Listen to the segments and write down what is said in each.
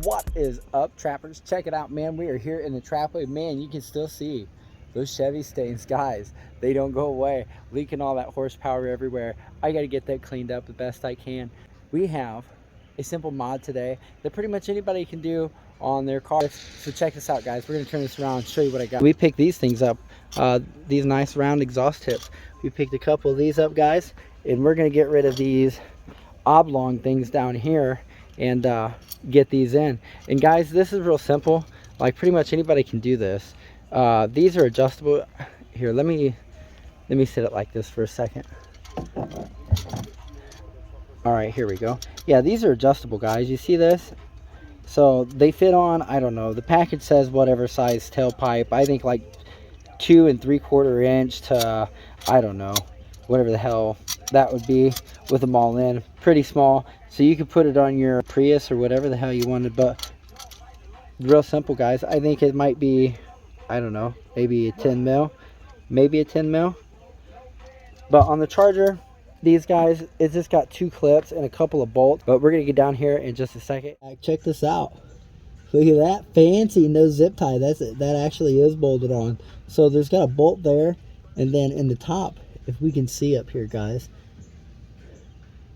What is up, trappers? Check it out, man. We are here in the trapway. Man, you can still see those Chevy stains, guys. They don't go away, leaking all that horsepower everywhere. I got to get that cleaned up the best I can. We have a simple mod today that pretty much anybody can do on their car. So check this out, guys. We're going to turn this around and show you what I got. We picked these things up, these nice round exhaust tips. We picked a couple of these up, guys, and we're going to get rid of these oblong things down here and get these in. And guys, this is real simple. Like, pretty much anybody can do this. These are adjustable. Here, let me set it like this for a second. All right, here we go. Yeah, these are adjustable, guys. You see this? So they fit on, I don't know, the package says whatever size tailpipe. I think like 2 3/4 inch to, I don't know, whatever the hell that would be, with them all in. Pretty small, so you could put it on your Prius or whatever the hell you wanted. But real simple, guys. I think it might be, I don't know, maybe a 10 mil, maybe a 10 mil. But on the Charger, these guys, it's just got 2 clips and a couple of bolts. But we're gonna get down here in just a second. Check this out. Look at that, fancy, no zip tie. That actually is bolted on. So there's got a bolt there, and then in the top, if we can see up here, guys,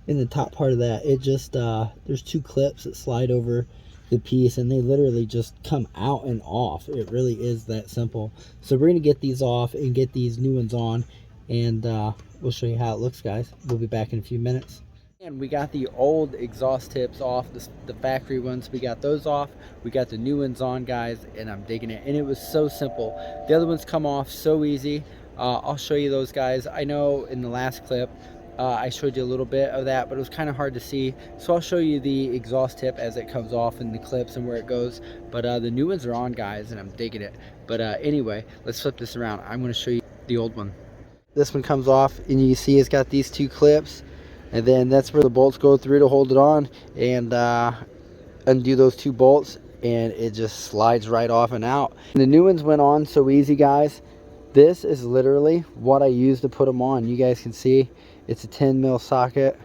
in the top part of that, it just there's 2 clips that slide over the piece, and they literally just come out and off. It really is that simple. So we're gonna get these off and get these new ones on, and we'll show you how it looks, guys. We'll be back in a few minutes. And we got the old exhaust tips off, the factory ones. We got those off. We got the new ones on, guys, and I'm digging it. And it was so simple. The other ones come off so easy. I'll show you those, guys. I know in the last clip I showed you a little bit of that, but it was kind of hard to see. So I'll show you the exhaust tip as it comes off in the clips and where it goes. But the new ones are on, guys, and I'm digging it. But anyway, let's flip this around. I'm going to show you the old one. This one comes off, and you see it's got these 2 clips. And then that's where the bolts go through to hold it on, and undo those 2 bolts, and it just slides right off and out. And the new ones went on so easy, guys. This is literally what I use to put them on. You guys can see it's a 10 mil socket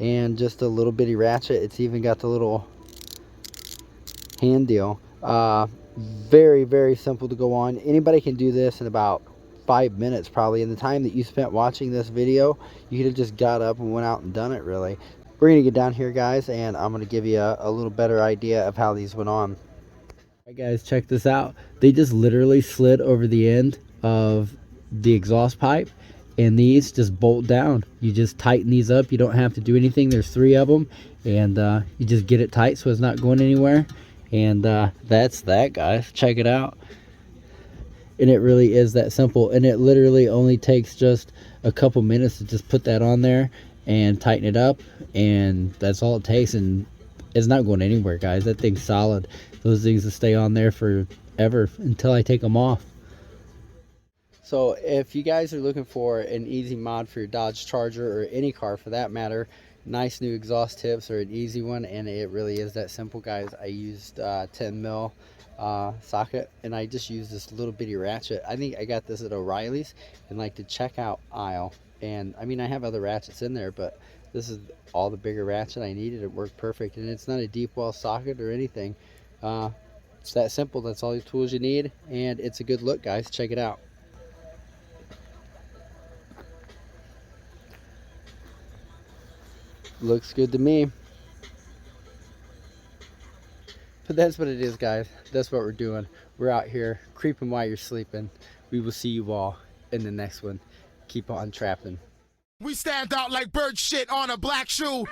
and just a little bitty ratchet. It's even got the little hand deal. Very, very simple to go on. Anybody can do this in about 5 minutes probably. In the time that you spent watching this video, you could have just got up and went out and done it, really. We're gonna get down here, guys, and I'm gonna give you a little better idea of how these went on. All right, guys, check this out. They just literally slid over the end of the exhaust pipe, and these just bolt down. You just tighten these up. You don't have to do anything. There's 3 of them, and you just get it tight so it's not going anywhere. And that's that, guys. Check it out. And it really is that simple, and it literally only takes just a couple minutes to just put that on there and tighten it up, and that's all it takes. And it's not going anywhere, guys. That thing's solid. Those things will stay on there forever until I take them off. So if you guys are looking for an easy mod for your Dodge Charger, or any car for that matter, nice new exhaust tips are an easy one, and it really is that simple, guys. I used 10 mil socket, and I just used this little bitty ratchet. I think I got this at O'Reilly's in like the checkout aisle, and I mean, I have other ratchets in there, but this is all the bigger ratchet I needed. It worked perfect, and it's not a deep well socket or anything. It's that simple. That's all the tools you need, and it's a good look, guys. Check it out. Looks good to me. But that's what it is, guys. That's what we're doing. We're out here creeping while you're sleeping. We will see you all in the next one. Keep on trapping. We stand out like bird shit on a black shoe.